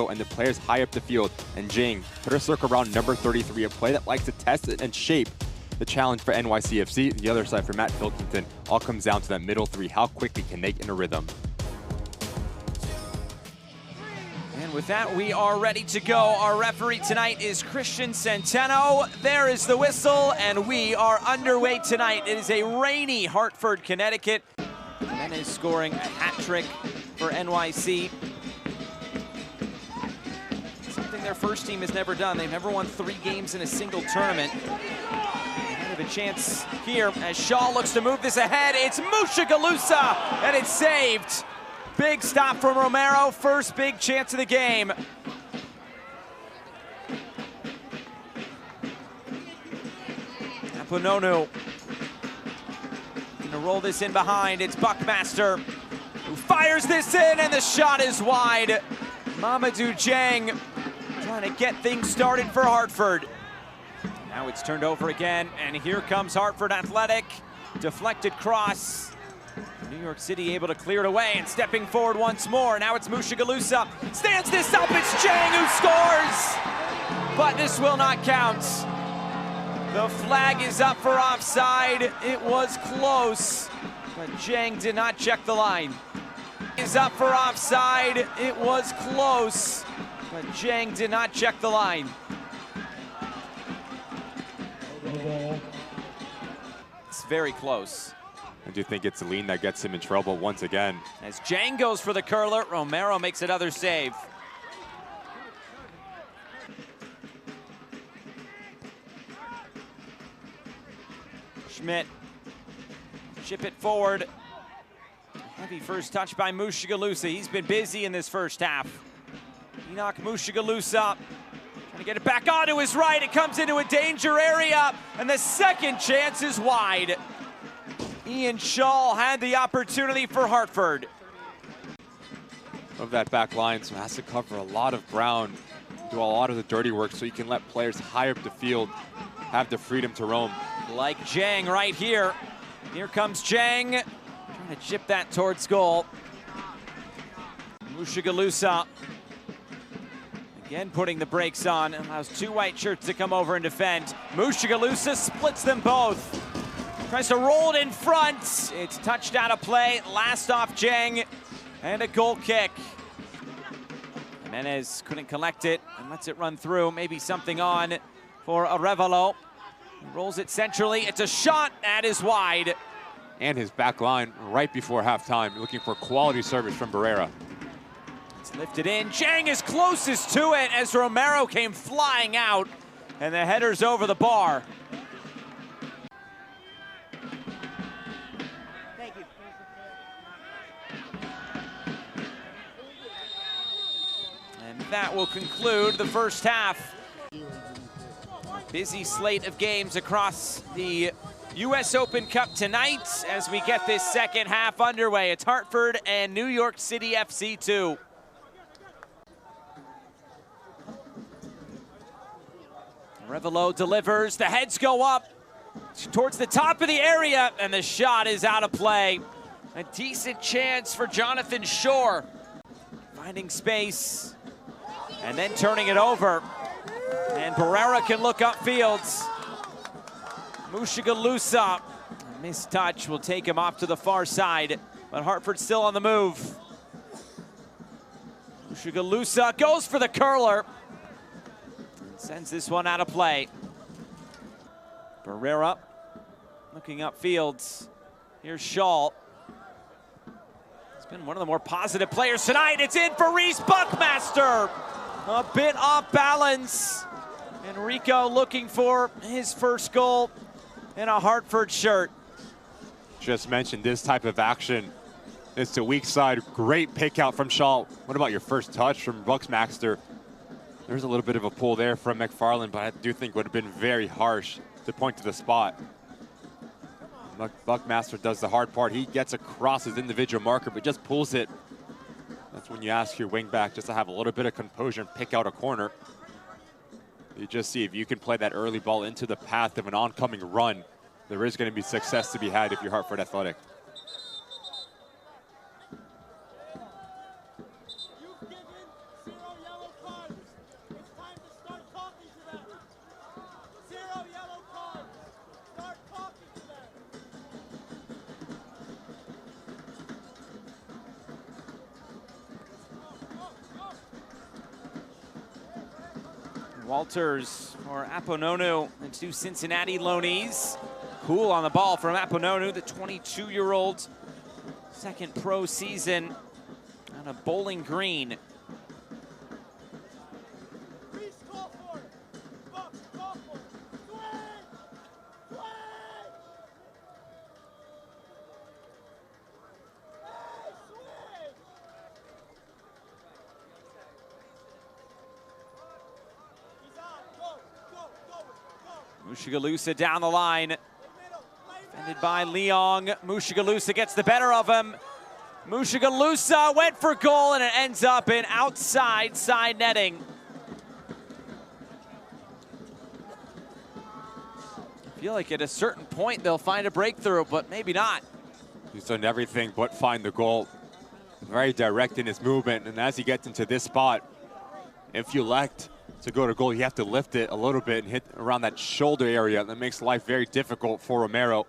and the players high up the field. And Jing put her circle around number 33, a play that likes to test it and shape the challenge for NYCFC. The other side for Matt Pilkington all comes down to that middle three. How quickly can they get in a rhythm? And with that, we are ready to go. Our referee tonight is Christian Centeno. There is the whistle, and we are underway tonight. It is a rainy Hartford, Connecticut. Jimenez scoring a hat trick for NYC. Something their first team has never done. They've never won 3 games in a single tournament. They have a chance here as Shaw looks to move this ahead. It's Mushagalusa, and it's saved. Big stop from Romero, first big chance of the game. Apononu gonna roll this in behind. It's Buckmaster who fires this in, and the shot is wide. Mamadou Dieng trying to get things started for Hartford. Now it's turned over again, and here comes Hartford Athletic. Deflected cross. New York City able to clear it away, and stepping forward once more. Now it's Mushagalusa. Stands this up, it's Dieng who scores! But this will not count. The flag is up for offside. It was close, but Dieng did not check the line. Is up for offside. It was close, but Dieng did not check the line. It's very close. I do think it's a lean that gets him in trouble once again. As Dieng goes for the curler, Romero makes another save. Schmidt, chip it forward. Heavy first touch by Mushagalusa. He's been busy in this first half. Enoch Mushagalusa trying to get it back onto his right. It comes into a danger area, and the second chance is wide. Ian Shaw had the opportunity for Hartford. Of that back line, so has to cover a lot of ground, do a lot of the dirty work so you can let players higher up the field have the freedom to roam. Like Dieng right here. Here comes Dieng, trying to chip that towards goal. Mushagalusa again putting the brakes on, allows 2 white shirts to come over and defend. Mushagalusa splits them both. Tries to roll it in front. It's touched out of play. Last off Dieng, and a goal kick. Jimenez couldn't collect it and lets it run through. Maybe something on for Arevalo. He rolls it centrally. It's a shot. That is wide. And his back line right before halftime, looking for quality service from Barrera. It's lifted in. Dieng is closest to it as Romero came flying out, and the header's over the bar. And that will conclude the first half. Busy slate of games across the U.S. Open Cup tonight as we get this second half underway. It's Hartford and New York City FC II. Revelo delivers, the heads go up towards the top of the area, and the shot is out of play. A decent chance for Jonathan Shore. Finding space, and then turning it over. And Barrera can look upfield. Mushagalusa, missed touch, will take him off to the far side, but Hartford still on the move. Mushagalusa goes for the curler. Sends this one out of play. Barrera looking upfield. Here's Shaw. He's been one of the more positive players tonight. It's in for Reese Buckmaster. A bit off balance. Enrico looking for his first goal in a Hartford shirt. Just mentioned this type of action. It's the weak side. Great pick out from Shaw. What about your first touch from Buckmaster? There's a little bit of a pull there from McFarland, but I do think it would have been very harsh to point to the spot. Buckmaster does the hard part. He gets across his individual marker, but just pulls it. That's when you ask your wingback just to have a little bit of composure and pick out a corner. You just see if you can play that early ball into the path of an oncoming run, there is going to be success to be had if you're Hartford Athletic. Walters for Apononu, the two Cincinnati loanees. Cool on the ball from Apononu, the 22-year-old. Second pro season on a Bowling Green. Mushagalusa down the line. Defended by Leong. Mushagalusa gets the better of him. Mushagalusa went for goal, and it ends up in outside side netting. I feel like at a certain point they'll find a breakthrough, but maybe not. He's done everything but find the goal. Very direct in his movement, and as he gets into this spot, if you elect to go to goal, you have to lift it a little bit and hit around that shoulder area. That makes life very difficult for Romero.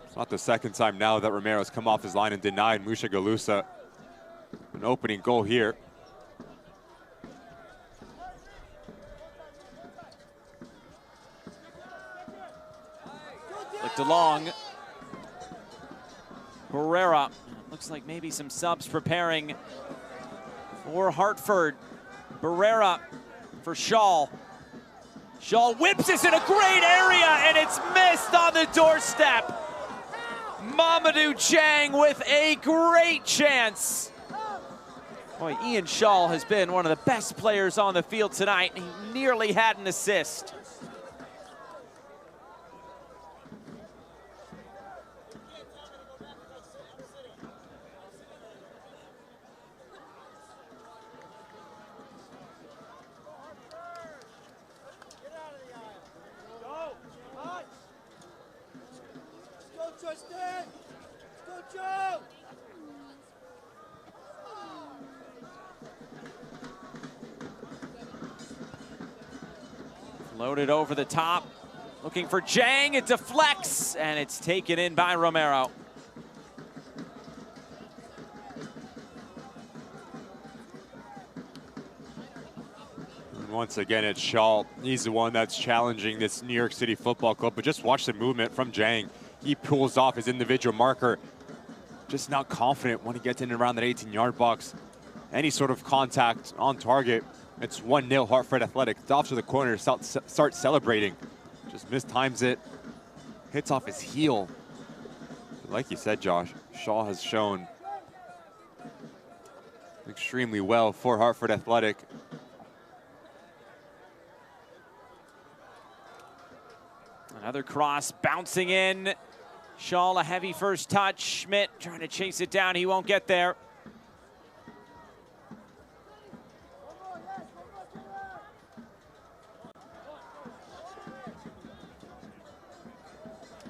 It's not the second time now that Romero's come off his line and denied Mushagalusa an opening goal here. Flicked along. Herrera. Looks like maybe some subs preparing for Hartford. Barrera for Shaw. Shaw whips this in a great area, and it's missed on the doorstep. Mamadou Dieng with a great chance. Boy, Ian Shaw has been one of the best players on the field tonight. He nearly had an assist. Loaded over the top, looking for Dieng. It deflects, and it's taken in by Romero. And once again, it's Shaw. He's the one that's challenging this New York City Football Club, but just watch the movement from Dieng. He pulls off his individual marker. Just not confident when he gets in and around that 18-yard box. Any sort of contact on target. It's 1-0 Hartford Athletic. It's off to the corner, start celebrating. Just mistimes it. Hits off his heel. Like you said, Josh, Shaw has shown extremely well for Hartford Athletic. Another cross bouncing in. Shaw, a heavy first touch. Schmidt trying to chase it down. He won't get there.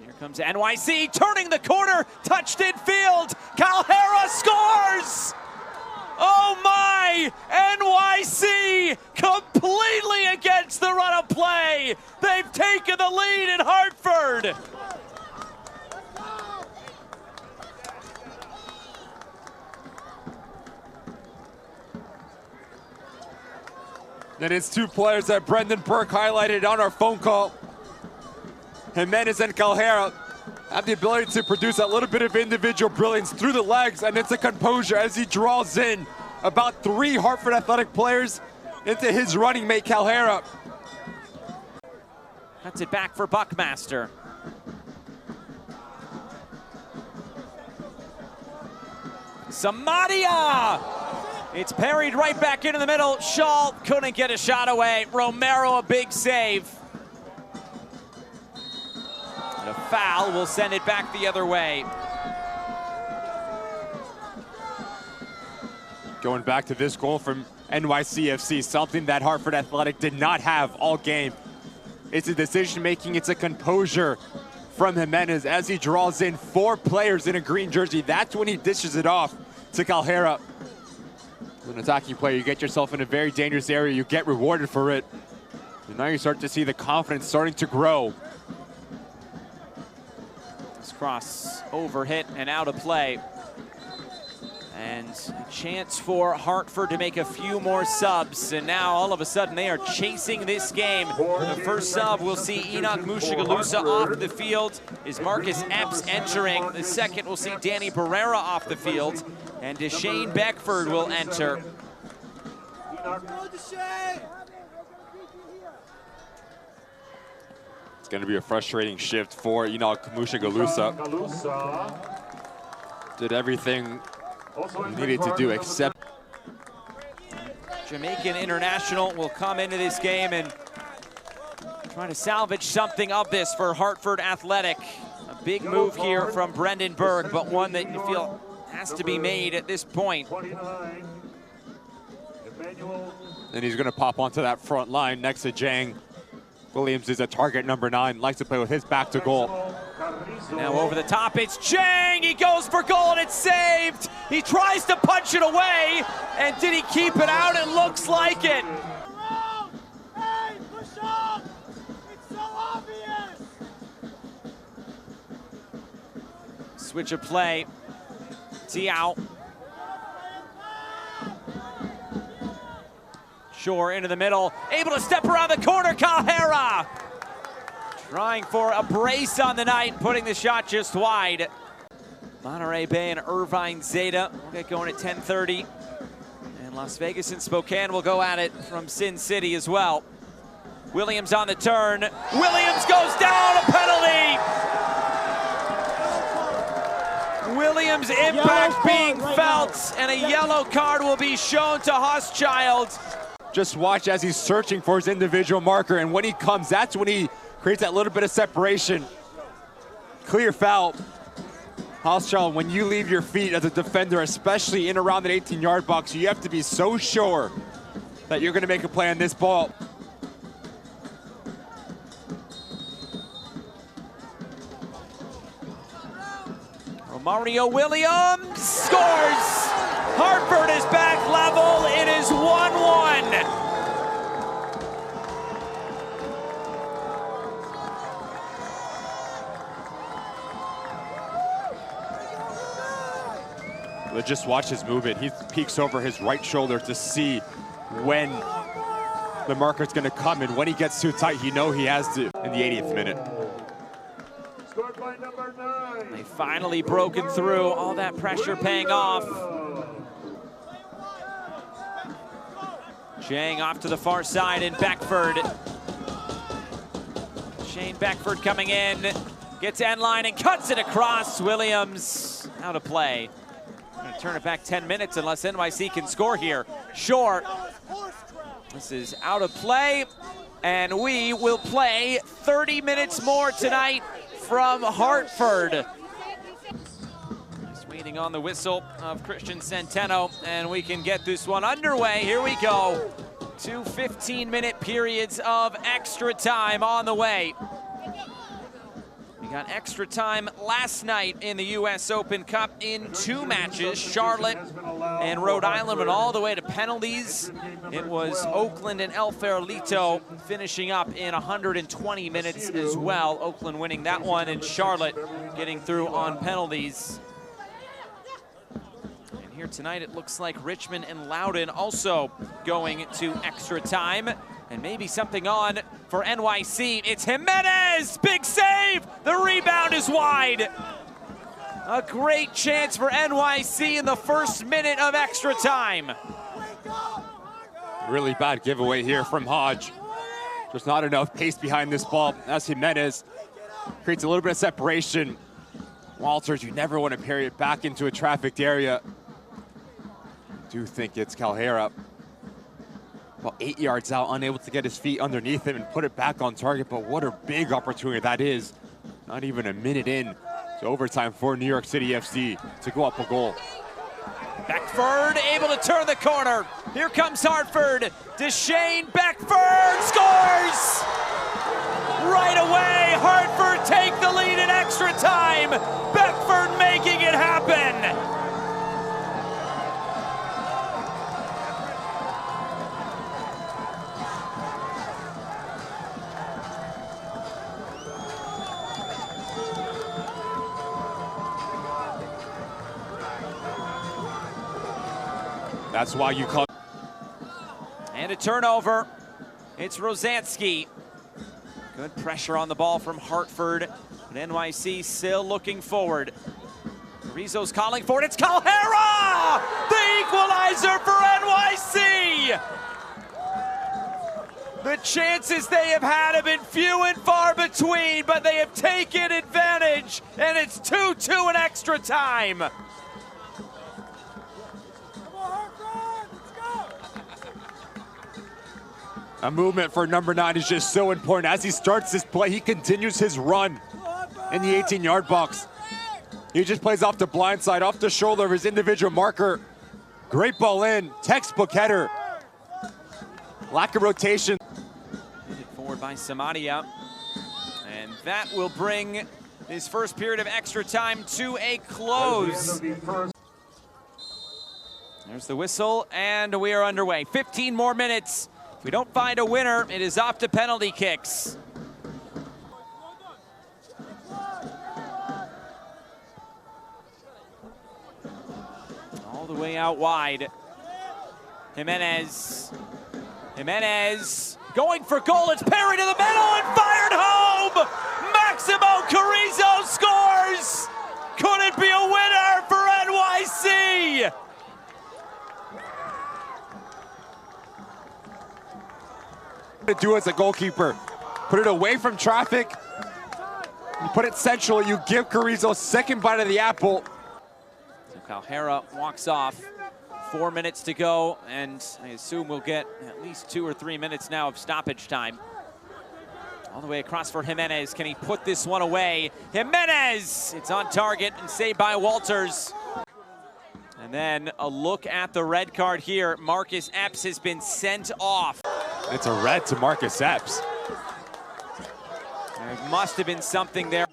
Here comes NYC, turning the corner, touched in field. Calhera scores! Oh my! NYC completely against the run of play. They've taken the lead in Hartford. And it's two players that Brendan Burke highlighted on our phone call. Jimenez and Calhera have the ability to produce a little bit of individual brilliance through the legs, and it's a composure as he draws in about 3 Hartford Athletic players into his running mate, Calhera. Cuts it back for Buckmaster. Samadia! It's parried right back into the middle. Shaw couldn't get a shot away. Romero, a big save. And a foul will send it back the other way. Going back to this goal from NYCFC, something that Hartford Athletic did not have all game. It's a decision-making, it's a composure from Jimenez as he draws in 4 players in a green jersey. That's when he dishes it off to Calhera. An attacking player, you get yourself in a very dangerous area, you get rewarded for it. And now you start to see the confidence starting to grow. This cross over hit and out of play. And a chance for Hartford to make a few more subs. And now all of a sudden they are chasing this game. The first sub, we'll see Enoch Mushagalusa off the field. Is Marcus Epps entering? The second, we'll see Danny Barrera off the field. And Deshane Beckford will enter. It's going to be a frustrating shift for Enoch Mushagalusa. Did everything needed to do except. Jamaican international will come into this game and try to salvage something of this for Hartford Athletic. A big move here from Brendan Berg, but one that you feel has to be made at this point. And he's going to pop onto that front line next to Jang. Williams is a target number 9, likes to play with his back to goal. Now over the top, it's Jang. He goes for goal and it's saved. He tries to punch it away, and did he keep it out? It looks like it. Hey, push up! It's so obvious! Switch of play. Tiao. Shore into the middle, able to step around the corner, Calhera. Trying for a brace on the night, putting the shot just wide. Monterey Bay and Irvine Zeta will get going at 10:30. And Las Vegas and Spokane will go at it from Sin City as well. Williams on the turn. Williams goes down, a penalty! Williams' impact being felt, and a yellow card will be shown to Hochschild. Just watch as he's searching for his individual marker, and when he comes, that's when he creates that little bit of separation. Clear foul. Hochschild, when you leave your feet as a defender, especially in around that 18-yard box, you have to be so sure that you're going to make a play on this ball. Mario Williams scores! Hartford is back level. It is 1-1. Just watch his movement. He peeks over his right shoulder to see when the marker's going to come, and when he gets too tight, he has to in the 80th minute. They finally broken through, all that pressure paying off. Jang off to the far side, and Beckford. Shane Beckford coming in, gets end line and cuts it across. Williams out of play. Gonna turn it back 10 minutes unless NYC can score here. Short. This is out of play, and we will play 30 minutes more tonight from Hartford. Just waiting on the whistle of Christian Centeno, and we can get this one underway. Here we go. 2 15-minute periods of extra time on the way. We got extra time last night in the U.S. Open Cup in 2 matches. Charlotte and Rhode Island went all the way to penalties. It was Oakland and El Farolito finishing up in 120 minutes as well. Oakland winning that one, and Charlotte getting through on penalties. And here tonight it looks like Richmond and Loudoun also going to extra time. And maybe something on for NYC. It's Jimenez, big save. The rebound is wide. A great chance for NYC in the first minute of extra time. Really bad giveaway here from Hodge. There's not enough pace behind this ball as Jimenez creates a little bit of separation. Walters, you never want to parry it back into a trafficked area. I do think it's Calhera. Well, 8 yards out, unable to get his feet underneath him and put it back on target, but what a big opportunity that is. Not even a minute in to overtime for New York City FC to go up a goal. Beckford able to turn the corner. Here comes Hartford. Deshane Beckford scores! Right away, Hartford take the lead in extra time. Beckford making it happen. That's why you call. And a turnover. It's Rosansky. Good pressure on the ball from Hartford. But NYC still looking forward. Carrizo's calling for it. It's Calhera! The equalizer for NYC! The chances they have had have been few and far between, but they have taken advantage, and it's 2-2 in extra time. Come on, Hartford, let's go! A movement for number 9 is just so important. As he starts this play, he continues his run in the 18-yard box. He just plays off the blind side, off the shoulder of his individual marker. Great ball in, textbook header. Lack of rotation. Hit forward by Samadia. And that will bring this first period of extra time to a close. There's the whistle, and we are underway. 15 more minutes. If we don't find a winner, it is off to penalty kicks. All the way out wide. Jimenez going for goal. It's parried to the middle and fired home. Maximo Carrizo scores. Could it be a winner for NYC? To do as a goalkeeper, put it away from traffic. You put it central. You give Carrizo second bite of the apple. So Calhera walks off. 4 minutes to go, and I assume we'll get at least 2 or 3 minutes now of stoppage time. All the way across for Jimenez. Can he put this one away? Jimenez! It's on target and saved by Walters. And then a look at the red card here. Marcus Epps has been sent off. It's a red to Marcus Epps. There must have been something there.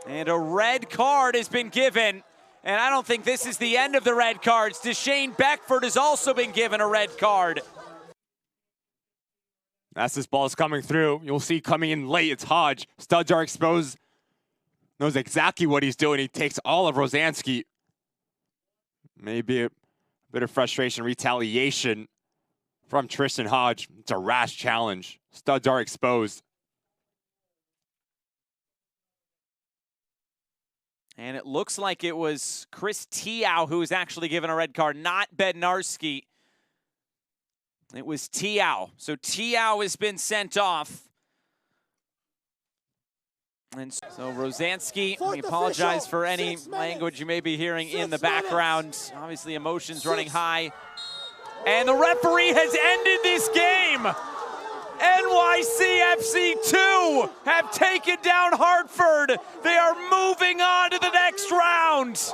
And a red card has been given. And I don't think this is the end of the red cards. Deshane Beckford has also been given a red card. As this ball is coming through, you'll see coming in late, it's Hodge. Studs are exposed. Knows exactly what he's doing. He takes all of Rosansky. Maybe a bit of frustration, retaliation from Tristan Hodge. It's a rash challenge. Studs are exposed. And it looks like it was Chris Tiao who was actually given a red card, not Bednarski. It was Tiao. So Tiao has been sent off. And so Rosansky, we apologize for any language you may be hearing in the background. Obviously emotions running high. And the referee has ended this game. NYCFC II have taken down Hartford. They are moving on to the next round.